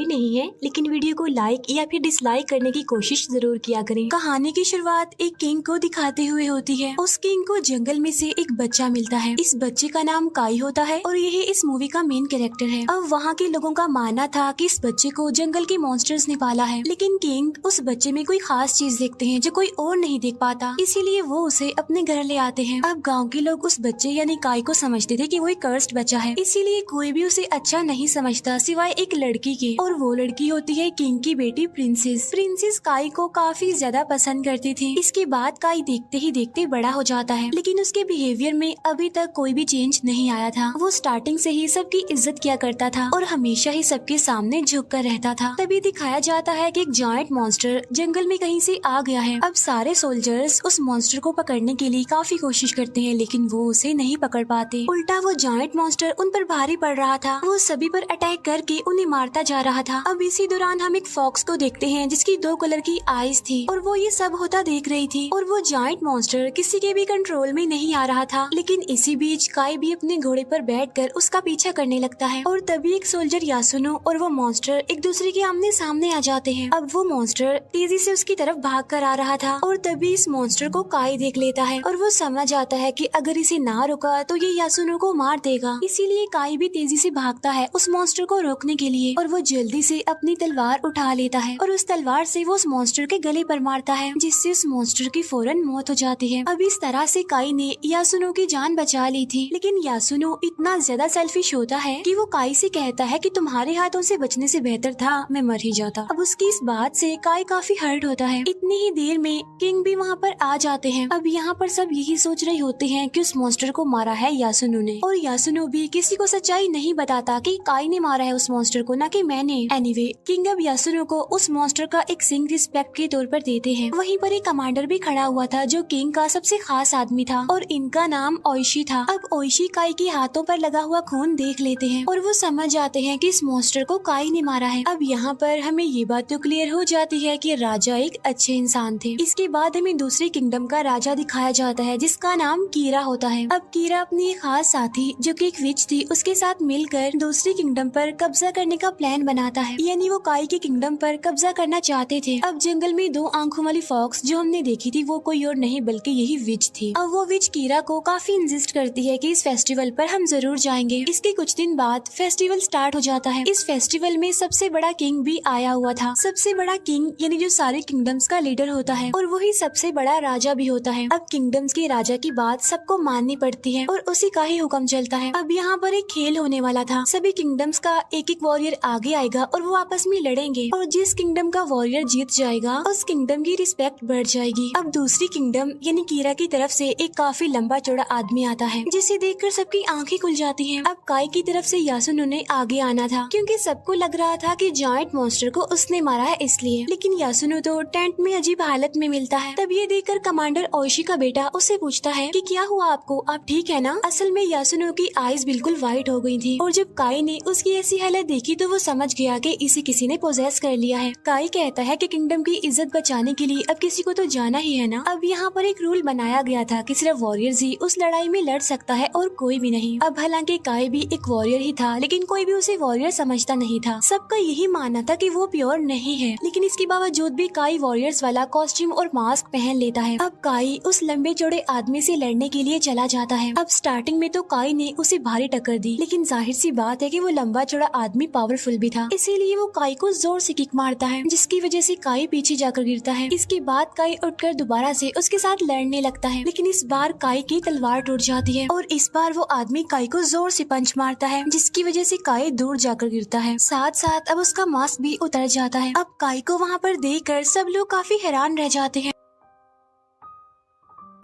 नहीं है, लेकिन वीडियो को लाइक या फिर डिसलाइक करने की कोशिश जरूर किया करें। कहानी की शुरुआत एक किंग को दिखाते हुए होती है। उस किंग को जंगल में से एक बच्चा मिलता है। इस बच्चे का नाम काई होता है और यही इस मूवी का मेन कैरेक्टर है। अब वहाँ के लोगों का मानना था कि इस बच्चे को जंगल के मॉन्स्टर्स ने पाला है, लेकिन किंग उस बच्चे में कोई खास चीज देखते हैं जो कोई और नहीं देख पाता, इसीलिए वो उसे अपने घर ले आते हैं। अब गाँव के लोग उस बच्चे यानी काई को समझते थे कि वो एक कर्स्ड बच्चा है, इसीलिए कोई भी उसे अच्छा नहीं समझता सिवाय एक लड़की के, और वो लड़की होती है किंग की बेटी प्रिंसेस। प्रिंसेस काई को काफी ज्यादा पसंद करती थी। इसके बाद काई देखते ही देखते बड़ा हो जाता है, लेकिन उसके बिहेवियर में अभी तक कोई भी चेंज नहीं आया था। वो स्टार्टिंग से ही सबकी इज्जत किया करता था और हमेशा ही सबके सामने झुक कर रहता था। तभी दिखाया जाता है कि एक जायंट मॉन्स्टर जंगल में कहीं से आ गया है। अब सारे सोल्जर्स उस मॉन्स्टर को पकड़ने के लिए काफी कोशिश करते हैं, लेकिन वो उसे नहीं पकड़ पाते। उल्टा वो जायंट मॉन्स्टर उन पर भारी पड़ रहा था। वो सभी पर अटैक करके उन्हें मारता जा रहा था। अब इसी दौरान हम एक फॉक्स को देखते हैं जिसकी 2 कलर की आईज थी और वो ये सब होता देख रही थी, और वो जायंट मॉन्स्टर किसी के भी कंट्रोल में नहीं आ रहा था। लेकिन इसी बीच काई भी अपने घोड़े पर बैठकर उसका पीछा करने लगता है, और तभी एक सोल्जर यासुनो और वो मॉन्स्टर एक दूसरे के आमने सामने आ जाते हैं। अब वो मॉन्स्टर तेजी से उसकी तरफ भाग कर आ रहा था, और तभी इस मॉन्स्टर को काई देख लेता है और वो समझ आता है कि अगर इसे ना रोका तो ये यासुनो को मार देगा। इसीलिए काई भी तेजी से भागता है उस मॉन्स्टर को रोकने के लिए, और वो जल्दी से अपनी तलवार उठा लेता है और उस तलवार से वो उस मॉन्स्टर के गले पर मारता है, जिससे उस मॉन्स्टर की फौरन मौत हो जाती है। अब इस तरह से काई ने यासुनो की जान बचा ली थी, लेकिन यासुनो इतना ज्यादा सेल्फिश होता है कि वो काई से कहता है कि तुम्हारे हाथों से बचने से बेहतर था मैं मर ही जाता। अब उसकी इस बात से काई काफी हर्ट होता है। इतनी ही देर में किंग भी वहाँ पर आ जाते हैं। अब यहाँ पर सब यही सोच रहे होते हैं कि उस मॉन्स्टर को मारा है यासुनो ने, और यासुनो भी किसी को सच्चाई नहीं बताता कि काई ने मारा है उस मॉन्स्टर को, ना कि मैंने। एनीवे किंग अब यासुनो को उस मॉन्स्टर का एक सिंग रिस्पेक्ट के तौर पर देते हैं। वहीं पर एक कमांडर भी खड़ा हुआ था जो किंग का सबसे खास आदमी था, और इनका नाम ओइशी था। अब ओइशी काई के हाथों पर लगा हुआ खून देख लेते हैं और वो समझ जाते हैं कि इस मॉन्स्टर को काई ने मारा है। अब यहाँ पर हमें ये बात तो क्लियर हो जाती है कि राजा एक अच्छे इंसान थे। इसके बाद हमें दूसरे किंगडम का राजा दिखाया जाता है जिसका नाम कीरा होता है। अब कीरा अपनी एक खास साथी जो कि एक विच थी उसके साथ मिलकर दूसरे किंगडम पर कब्जा करने का प्लान बनाता है, यानी वो काई के किंगडम पर कब्जा करना चाहते थे। अब जंगल में 2 आंखों वाली फॉक्स जो हमने देखी थी वो कोई और नहीं बल्कि यही विच थी। अब वो विच कीरा को काफी इंसिस्ट करती है कि इस फेस्टिवल पर हम जरूर जाएंगे। इसके कुछ दिन बाद फेस्टिवल स्टार्ट हो जाता है। इस फेस्टिवल में सबसे बड़ा किंग भी आया हुआ था। सबसे बड़ा किंग यानी जो सारे किंगडम्स का लीडर होता है, और वही सबसे बड़ा राजा भी होता है। अब किंगडम्स के राजा की बात सबको माननी पड़ती है और उसी का ही हुक्म चलता है। अब यहाँ पर एक खेल होने वाला था। सभी किंगडम्स का एक एक वॉरियर आगे आएगा और वो आपस में लड़ेंगे, और जिस किंगडम का वॉरियर जीत जाएगा उस किंगडम की रिस्पेक्ट बढ़ जाएगी। अब दूसरी किंगडम यानी कीरा की तरफ से एक काफी लंबा चौड़ा आदमी आता है जिसे देखकर सबकी आंखें खुल जाती हैं। अब काई की तरफ से यासुनो ने आगे आना था क्योंकि सबको लग रहा था कि जायंट मॉन्स्टर को उसने मारा है इसलिए, लेकिन यासुनो तो टेंट में अजीब हालत में मिलता है। तब ये देखकर कमांडर ओइशी का बेटा उससे पूछता है कि क्या हुआ आपको, आप ठीक है ना। असल में यासुनो की आईज बिल्कुल व्हाइट हो गई थी, और जब काई ने उसकी ऐसी हालत देखी तो वो समझ गया कि इसे किसी ने पोजेस कर लिया है। काई कहता है कि किंगडम की इज्जत बचाने के लिए अब किसी को तो जाना ही है ना। अब यहाँ पर एक रूल बनाया गया था कि सिर्फ वॉरियर्स ही उस लड़ाई में लड़ सकता है और कोई भी नहीं। अब हालांकि काई भी एक वॉरियर ही था, लेकिन कोई भी उसे वॉरियर समझता नहीं था। सबका यही मानना था कि वो प्योर नहीं है, लेकिन इसके बावजूद भी काई वॉरियर्स वाला कॉस्ट्यूम और मास्क पहन लेता है। अब काई उस लंबे चौड़े आदमी से लड़ने के लिए चला जाता है। अब स्टार्टिंग में तो काई ने उसे भारी टक्कर दी, लेकिन जाहिर सी बात है कि वो लंबा चौड़ा आदमी पावरफुल भी था, इसीलिए वो काई को जोर से किक मारता है, जिसकी वजह से काई पीछे जाकर गिरता है। इसके बाद काई उठकर दोबारा से उसके साथ लड़ने लगता है, लेकिन इस बार काई की तलवार टूट जाती है और इस बार वो आदमी काई को जोर से पंच मारता है, जिसकी वजह से काई दूर जाकर गिरता है। साथ साथ अब उसका मास्क भी उतर जाता है। अब काई को वहाँ पर देखकर सब लोग काफी हैरान रह जाते हैं।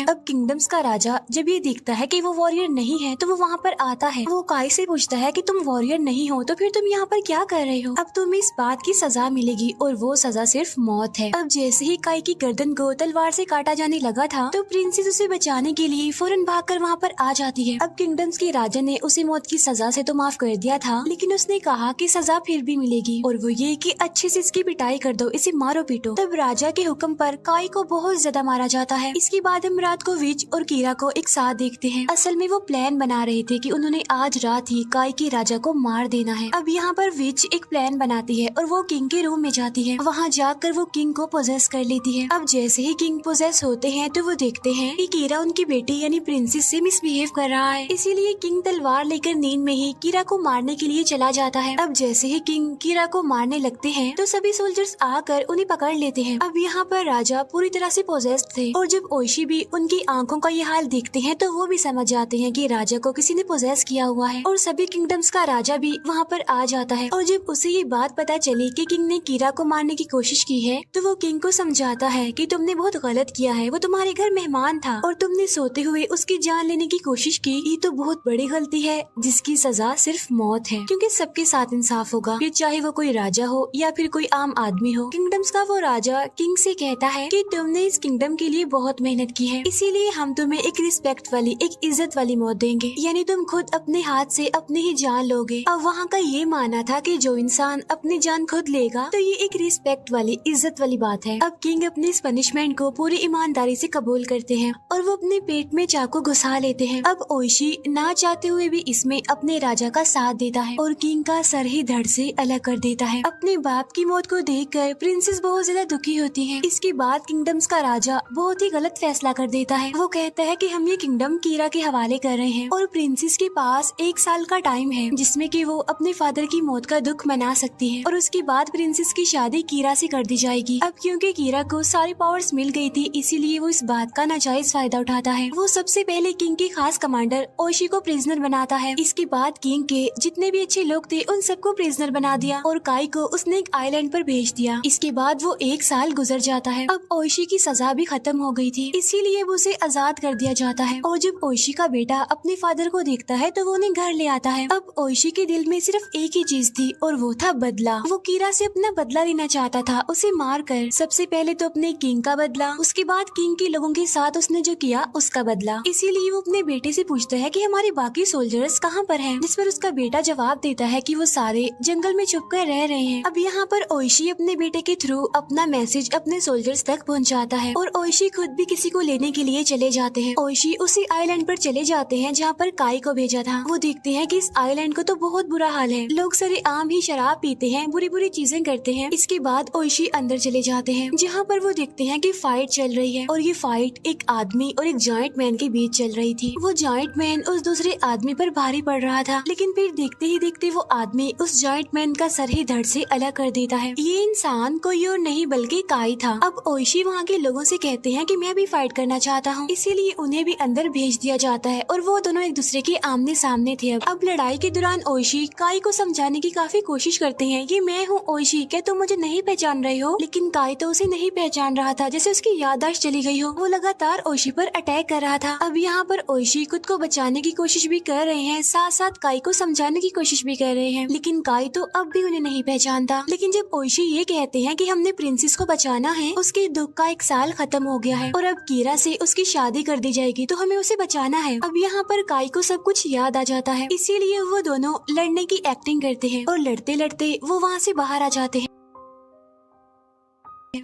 अब किंगडम्स का राजा जब ये देखता है कि वो वॉरियर नहीं है तो वो वहाँ पर आता है। वो काई से पूछता है कि तुम वॉरियर नहीं हो तो फिर तुम यहाँ पर क्या कर रहे हो। अब तुम्हें इस बात की सजा मिलेगी और वो सजा सिर्फ मौत है। अब जैसे ही काई की गर्दन को तलवार से काटा जाने लगा था तो प्रिंसेस उसे बचाने के लिए फौरन भागकर वहाँ पर आ जाती है। अब किंगडम्स के राजा ने उसे मौत की सजा से तो माफ कर दिया था, लेकिन उसने कहा कि सजा फिर भी मिलेगी, और वो ये कि अच्छे से इसकी पिटाई कर दो, इसे मारो पीटो। तब राजा के हुक्म पर काई को बहुत ज्यादा मारा जाता है। इसके बाद हम रात को विच और कीरा को एक साथ देखते हैं। असल में वो प्लान बना रहे थे कि उन्होंने आज रात ही काई के राजा को मार देना है। अब यहाँ पर विच एक प्लान बनाती है और वो किंग के रूम में जाती है। वहाँ जाकर वो किंग को पोजेस कर लेती है। अब जैसे ही किंग पोजेस होते हैं तो वो देखते हैं कि कीरा उनकी बेटी यानी प्रिंसेस से मिसबिहेव कर रहा है। इसीलिए किंग तलवार लेकर नींद में ही कीरा को मारने के लिए चला जाता है। अब जैसे ही किंग कीरा को मारने लगते हैं तो सभी सोल्जर्स आकर उन्हें पकड़ लेते हैं। अब यहाँ पर राजा पूरी तरह से पोजेस्ड थे और जब ओइशी भी उनकी आंखों का ये हाल देखते हैं तो वो भी समझ जाते हैं कि राजा को किसी ने पोजेस किया हुआ है और सभी किंगडम्स का राजा भी वहाँ पर आ जाता है। और जब उसे ये बात पता चली कि किंग ने कीरा को मारने की कोशिश की है तो वो किंग को समझाता है कि तुमने बहुत गलत किया है, वो तुम्हारे घर मेहमान था और तुमने सोते हुए उसकी जान लेने की कोशिश की। ये तो बहुत बड़ी गलती है जिसकी सजा सिर्फ मौत है, क्योंकि सबके साथ इंसाफ होगा, फिर चाहे वो कोई राजा हो या फिर कोई आम आदमी हो। किंगडम्स का वो राजा किंग से कहता है कि तुमने इस किंगडम के लिए बहुत मेहनत की है, इसीलिए हम तुम्हें एक रिस्पेक्ट वाली, एक इज्जत वाली मौत देंगे, यानी तुम खुद अपने हाथ से अपनी ही जान लोगे। अब वहाँ का ये मानना था कि जो इंसान अपनी जान खुद लेगा तो ये एक रिस्पेक्ट वाली, इज्जत वाली बात है। अब किंग अपनी इस पनिशमेंट को पूरी ईमानदारी से कबूल करते हैं और वो अपने पेट में चाकू घुसा लेते हैं। अब ओइशी ना चाहते हुए भी इसमें अपने राजा का साथ देता है और किंग का सर ही धड़ से अलग कर देता है। अपने बाप की मौत को देखकर प्रिंसेस बहुत ज्यादा दुखी होती है। इसके बाद किंगडम्स का राजा बहुत ही गलत फैसला कर देता है। वो कहता है कि हम ये किंगडम कीरा के हवाले कर रहे हैं और प्रिंसेस के पास 1 साल का टाइम है जिसमें कि वो अपने फादर की मौत का दुख मना सकती है और उसके बाद प्रिंसेस की शादी कीरा से कर दी जाएगी। अब क्योंकि कीरा को सारी पावर्स मिल गई थी इसीलिए वो इस बात का नाजायज फायदा उठाता है। वो सबसे पहले किंग के खास कमांडर ओइशी को प्रिजनर बनाता है। इसके बाद किंग के जितने भी अच्छे लोग थे उन सबको प्रिजनर बना दिया और काई को उसने एक आइलैंड पर भेज दिया। इसके बाद वो 1 साल गुजर जाता है। अब ओइशी की सजा भी खत्म हो गई थी, इसीलिए वो उसे आजाद कर दिया जाता है। और जब ओइशी का बेटा अपने फादर को देखता है तो वो उन्हें घर ले आता है। अब ओइशी के दिल में सिर्फ एक ही चीज थी और वो था बदला। वो कीरा से अपना बदला लेना चाहता था, उसे मार कर। सबसे पहले तो अपने किंग का बदला, उसके बाद किंग के लोगों के साथ उसने जो किया उसका बदला। इसीलिए वो अपने बेटे से पूछता है कि हमारे बाकी सोल्जर्स कहाँ पर हैं? जिस पर उसका बेटा जवाब देता है कि वो सारे जंगल में छुप कर रह रहे हैं। अब यहाँ पर ओइशी अपने बेटे के थ्रू अपना मैसेज अपने सोल्जर्स तक पहुँचाता है और ओइशी खुद भी किसी को लेने के लिए चले जाते हैं। ओइशी उसी आइलैंड पर चले जाते हैं जहाँ पर काई को भेजा था। वो देखते हैं कि इस आइलैंड को तो बहुत बुरा हाल है, लोग सरेआम ही शराब पीते हैं, बुरी बुरी चीजें करते हैं। इसके बाद ओइशी अंदर चले जाते हैं जहाँ पर वो देखते हैं कि फाइट चल रही है और ये फाइट एक आदमी और एक जायंट मैन के बीच चल रही थी। वो जायंट मैन उस दूसरे आदमी पर भारी पड़ रहा था, लेकिन फिर देखते ही देखते वो आदमी उस जायंट मैन का सर ही धड़ से अलग कर देता है। ये इंसान कोई और नहीं बल्कि काई था। अब ओइशी वहाँ के लोगों से कहते हैं कि मैं भी फाइट करना चाहता हूँ, इसीलिए उन्हें भी अंदर भेज दिया जाता है और वो दोनों एक दूसरे के आमने सामने थे। अब लड़ाई के दौरान ओइशी काई को समझाने की काफी कोशिश करते हैं, ये मैं हूँ ओइशी, क्या तुम मुझे नहीं पहचान रहे हो? लेकिन काई तो उसे नहीं पहचान रहा था, जैसे उसकी याददाश्त चली गई हो। वो लगातार ओइशी पर अटैक कर रहा था। अब यहाँ पर ओइशी खुद को बचाने की कोशिश भी कर रहे हैं, साथ साथ काई को समझाने की कोशिश भी कर रहे हैं, लेकिन काई तो अब भी उन्हें नहीं पहचानता। लेकिन जब ओइशी ये कहते हैं कि हमने प्रिंसेस को बचाना है, उसके दुख का 1 साल खत्म हो गया है और अब कीरा से उसकी शादी कर दी जाएगी, तो हमें उसे बचाना है। अब यहाँ पर काई को सब कुछ याद आ जाता है, इसीलिए वो दोनों लड़ने की एक्टिंग करते हैं और लड़ते लड़ते वो वहाँ से बाहर आ जाते हैं।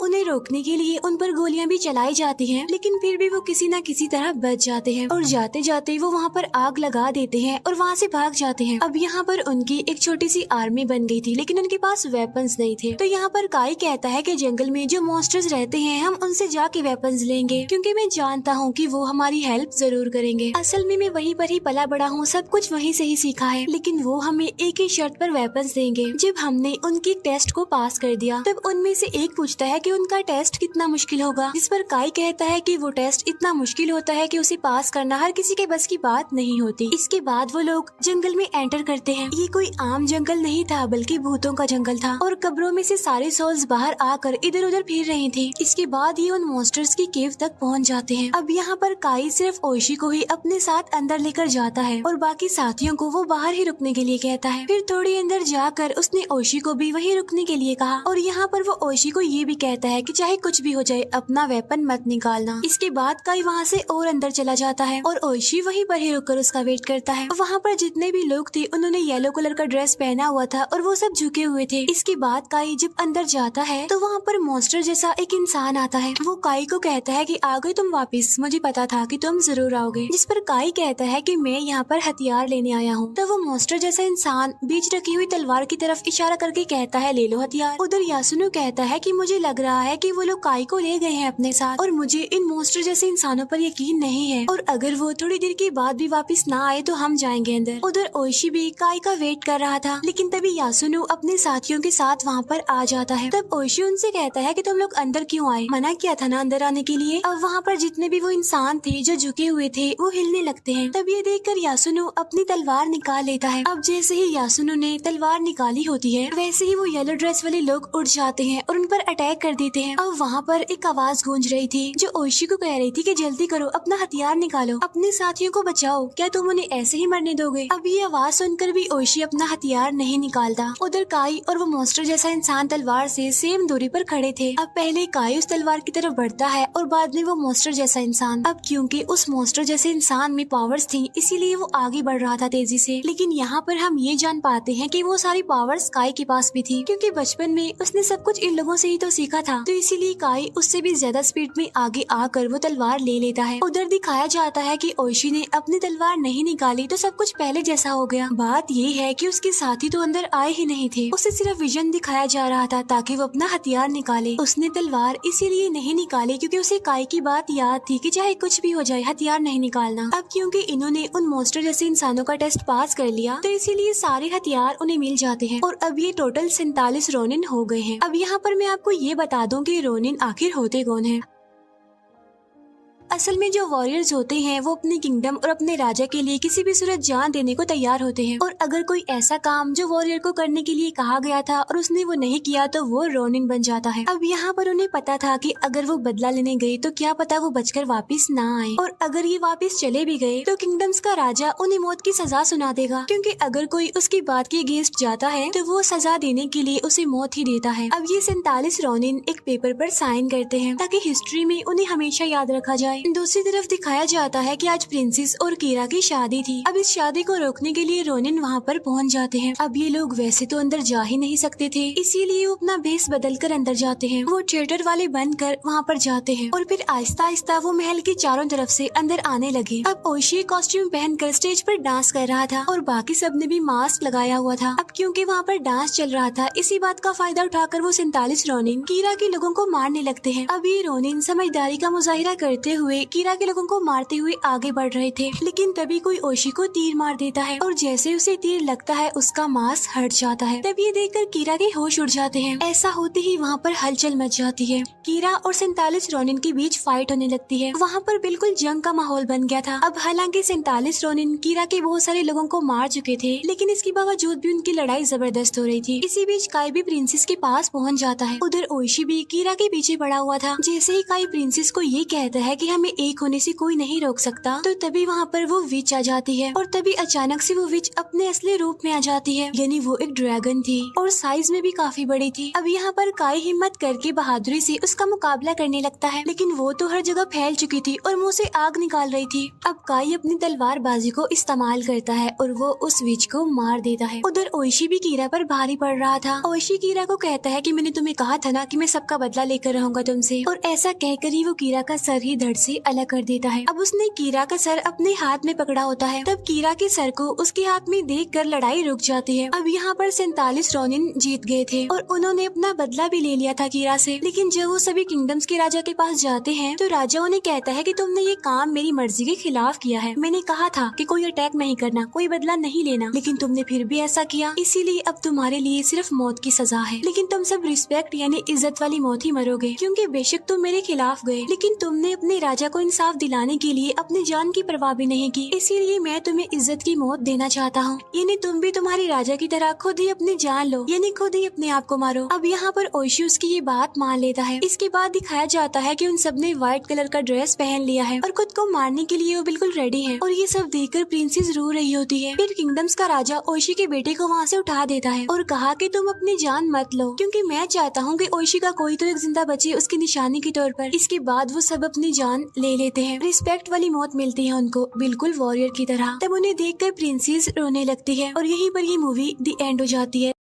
उन्हें रोकने के लिए उन पर गोलियां भी चलाई जाती हैं, लेकिन फिर भी वो किसी न किसी तरह बच जाते हैं और जाते जाते वो वहाँ पर आग लगा देते हैं और वहाँ से भाग जाते हैं। अब यहाँ पर उनकी एक छोटी सी आर्मी बन गई थी, लेकिन उनके पास वेपन्स नहीं थे। तो यहाँ पर काई कहता है कि जंगल में जो मॉन्स्टर्स रहते हैं हम उनसे जाके वेपन्स लेंगे, क्योंकि मैं जानता हूँ कि वो हमारी हेल्प जरूर करेंगे। असल में मैं वहीं पर ही पला बड़ा हूँ, सब कुछ वहीं से ही सीखा है, लेकिन वो हमें एक ही शर्त पर वेपन्स देंगे। जब हमने उनकी टेस्ट को पास कर दिया तब उनमें से एक पूछता है कि उनका टेस्ट कितना मुश्किल होगा, जिस पर काई कहता है कि वो टेस्ट इतना मुश्किल होता है कि उसे पास करना हर किसी के बस की बात नहीं होती। इसके बाद वो लोग जंगल में एंटर करते हैं। ये कोई आम जंगल नहीं था बल्कि भूतों का जंगल था और कब्रों में से सारे सोल्स बाहर आकर इधर उधर फिर रही थी। इसके बाद ये उन मॉन्स्टर्स की केव तक पहुंच जाते हैं। अब यहाँ पर काई सिर्फ ओइशी को ही अपने साथ अंदर लेकर जाता है और बाकी साथियों को वो बाहर ही रुकने के लिए कहता है। फिर थोड़ी अंदर जाकर उसने ओइशी को भी वही रुकने के लिए कहा और यहाँ पर वो ओइशी को ये भी कहता है कि चाहे कुछ भी हो जाए अपना वेपन मत निकालना। इसके बाद काई वहाँ से और अंदर चला जाता है और ओइशी वहीं पर ही रुककर उसका वेट करता है। वहाँ पर जितने भी लोग थे उन्होंने येलो कलर का ड्रेस पहना हुआ था और वो सब झुके हुए थे। इसके बाद काई जब अंदर जाता है तो वहाँ पर मॉन्स्टर जैसा एक इंसान आता है। वो काई को कहता है कि आ गए तुम वापिस, मुझे पता था कि तुम जरूर आओगे। जिस पर काई कहता है कि मैं यहाँ पर हथियार लेने आया हूँ। तो वो मॉन्स्टर जैसा इंसान बीच रखी हुई तलवार की तरफ इशारा करके कहता है ले लो हथियार। उधर यासुनो कहता है कि मुझे लग रहा है कि वो लोग काई को ले गए हैं अपने साथ और मुझे इन मॉन्स्टर जैसे इंसानों पर यकीन नहीं है और अगर वो थोड़ी देर के बाद भी वापस ना आए तो हम जाएंगे अंदर। उधर ओइशी भी काई का वेट कर रहा था, लेकिन तभी यासुनो अपने साथियों के साथ वहाँ पर आ जाता है। तब ओइशी उनसे कहता है कि तुम लोग अंदर क्यों आए, मना किया था ना अंदर आने के लिए। अब वहाँ पर जितने भी वो इंसान थे जो झुके हुए थे वो हिलने लगते हैं। तब ये देखकर यासुनो अपनी तलवार निकाल लेता है। अब जैसे ही यासुनो ने तलवार निकाली होती है वैसे ही वो येलो ड्रेस वाले लोग उड़ जाते हैं और उन पर अटैक कर देते हैं। अब वहाँ पर एक आवाज गूंज रही थी जो ओइशी को कह रही थी कि जल्दी करो, अपना हथियार निकालो, अपने साथियों को बचाओ, क्या तुम उन्हें ऐसे ही मरने दोगे। अब ये आवाज सुनकर भी ओइशी अपना हथियार नहीं निकालता। उधर काई और वो मॉन्स्टर जैसा इंसान तलवार से सेम दूरी पर खड़े थे। अब पहले काई उस तलवार की तरफ बढ़ता है और बाद में वो मॉन्स्टर जैसा इंसान। अब क्योंकि उस मॉन्स्टर जैसे इंसान में पावर्स थी इसीलिए वो आगे बढ़ रहा था तेजी से। लेकिन यहाँ पर हम ये जान पाते हैं कि वो सारी पावर्स काई के पास भी थी, क्योंकि बचपन में उसने सब कुछ इन लोगों से ही तो सीखा था। तो इसीलिए काई उससे भी ज्यादा स्पीड में आगे आकर वो तलवार ले लेता है। उधर दिखाया जाता है कि ओइशी ने अपनी तलवार नहीं निकाली तो सब कुछ पहले जैसा हो गया। बात ये है कि उसके साथी तो अंदर आए ही नहीं थे, उसे सिर्फ विजन दिखाया जा रहा था ताकि वो अपना हथियार निकाले। उसने तलवार इसीलिए नहीं निकाली क्योंकि उसे काई की बात याद थी कि चाहे कुछ भी हो जाए हथियार नहीं निकालना। अब क्योंकि इन्होंने उन मॉन्स्टर जैसे इंसानों का टेस्ट पास कर लिया तो इसीलिए सारे हथियार उन्हें मिल जाते हैं और अब ये टोटल 47 रोनिन हो गए हैं। अब यहाँ पर मैं आपको ये बता दूं कि रोनिन आखिर होते कौन है। असल में जो वॉरियर्स होते हैं वो अपने किंगडम और अपने राजा के लिए किसी भी सूरत जान देने को तैयार होते हैं और अगर कोई ऐसा काम जो वॉरियर को करने के लिए कहा गया था और उसने वो नहीं किया तो वो रोनिन बन जाता है। अब यहाँ पर उन्हें पता था कि अगर वो बदला लेने गए तो क्या पता वो बचकर वापस ना आए और अगर ये वापस चले भी गए तो किंगडम्स का राजा उन्हें मौत की सजा सुना देगा, क्योंकि अगर कोई उसकी बात के अगेंस्ट जाता है तो वो सजा देने के लिए उसे मौत ही देता है। अब ये 47 रोनिन एक पेपर पर साइन करते हैं ताकि हिस्ट्री में उन्हें हमेशा याद रखा जाए। दूसरी तरफ दिखाया जाता है कि आज प्रिंसेस और कीरा की शादी थी। अब इस शादी को रोकने के लिए रोनिन वहाँ पर पहुँच जाते हैं। अब ये लोग वैसे तो अंदर जा ही नहीं सकते थे इसीलिए वो अपना भेस बदल कर अंदर जाते हैं। वो थिएटर वाले बनकर वहाँ पर जाते हैं और फिर आहिस्ता आहिस्ता वो महल के चारों तरफ से अंदर आने लगे। अब ओइशी कॉस्ट्यूम पहनकर स्टेज पर डांस कर रहा था और बाकी सबने भी मास्क लगाया हुआ था। अब क्योंकि वहाँ पर डांस चल रहा था इसी बात का फायदा उठाकर वो 47 रोनिन कीरा के लोगों को मारने लगते हैं। अब ये रोनिन समझदारी का मुजाहिरा करते हुए कीरा के लोगों को मारते हुए आगे बढ़ रहे थे, लेकिन तभी कोई ओइशी को तीर मार देता है और जैसे उसे तीर लगता है उसका मांस हट जाता है। तब ये देखकर कीरा के होश उड़ जाते हैं। ऐसा होते ही वहाँ पर हलचल मच जाती है। कीरा और 47 रोनिन के बीच फाइट होने लगती है। वहाँ पर बिल्कुल जंग का माहौल बन गया था। अब हालांकि 47 रोनिन कीरा के बहुत सारे लोगों को मार चुके थे, लेकिन इसके बावजूद भी उनकी लड़ाई जबरदस्त हो रही थी। इसी बीच काई भी प्रिंसेस के पास पहुँच जाता है। उधर ओइशी भी कीरा के पीछे पड़ा हुआ था। जैसे ही काई प्रिंसेस को ये कहता है कि हमें एक होने से कोई नहीं रोक सकता, तो तभी वहाँ पर वो विच आ जाती है और तभी अचानक से वो विच अपने असली रूप में आ जाती है, यानी वो एक ड्रैगन थी और साइज में भी काफी बड़ी थी। अब यहाँ पर काई हिम्मत करके बहादुरी से उसका मुकाबला करने लगता है, लेकिन वो तो हर जगह फैल चुकी थी और मुंह से आग निकाल रही थी। अब काई अपनी तलवारबाजी को इस्तेमाल करता है और वो उस विच को मार देता है। उधर ओइशी भी कीरा पर भारी पड़ रहा था। ओइशी कीरा को कहता है कि मैंने तुम्हें कहा था ना कि मैं सबका बदला लेकर रहूंगा तुमसे, और ऐसा कहकर ही वो कीरा का सर ही धड़ से अलग कर देता है। अब उसने कीरा का सर अपने हाथ में पकड़ा होता है। तब कीरा के सर को उसके हाथ में देखकर लड़ाई रुक जाती है। अब यहाँ पर 47 रोनिन जीत गए थे और उन्होंने अपना बदला भी ले लिया था कीरा से। लेकिन जब वो सभी किंगडम्स के राजा के पास जाते हैं तो राजा उन्हें कहता है कि तुमने ये काम मेरी मर्जी के खिलाफ किया है। मैंने कहा था कि कोई अटैक नहीं करना, कोई बदला नहीं लेना, लेकिन तुमने फिर भी ऐसा किया, इसीलिए अब तुम्हारे लिए सिर्फ मौत की सजा है। लेकिन तुम सब रिस्पेक्ट यानी इज्जत वाली मौत ही मरोगे, क्योंकि बेशक तुम मेरे खिलाफ गए लेकिन तुमने अपने राजा राजा को इंसाफ दिलाने के लिए अपनी जान की परवाह भी नहीं की। इसीलिए मैं तुम्हें इज्जत की मौत देना चाहता हूँ। यानी तुम भी तुम्हारी राजा की तरह खुद ही अपनी जान लो, यानी खुद ही अपने आप को मारो। अब यहाँ पर ओशी उसकी ये बात मान लेता है। इसके बाद दिखाया जाता है कि उन सब ने व्हाइट कलर का ड्रेस पहन लिया है और खुद को मारने के लिए वो बिल्कुल रेडी है। और ये सब देखकर प्रिंसेस रो रही होती है। फिर किंगडम्स का राजा ओशी के बेटे को वहाँ से उठा देता है और कहा कि तुम अपनी जान मत लो, क्योंकि मैं चाहता हूँ कि ओशी का कोई तो एक जिंदा बचे उसकी निशानी के तौर पर। इसके बाद वो सब अपनी जान ले लेते हैं। रिस्पेक्ट वाली मौत मिलती है उनको, बिल्कुल वॉरियर की तरह। तब उन्हें देखकर प्रिंसेस रोने लगती है और यहीं पर ये मूवी दी एंड हो जाती है।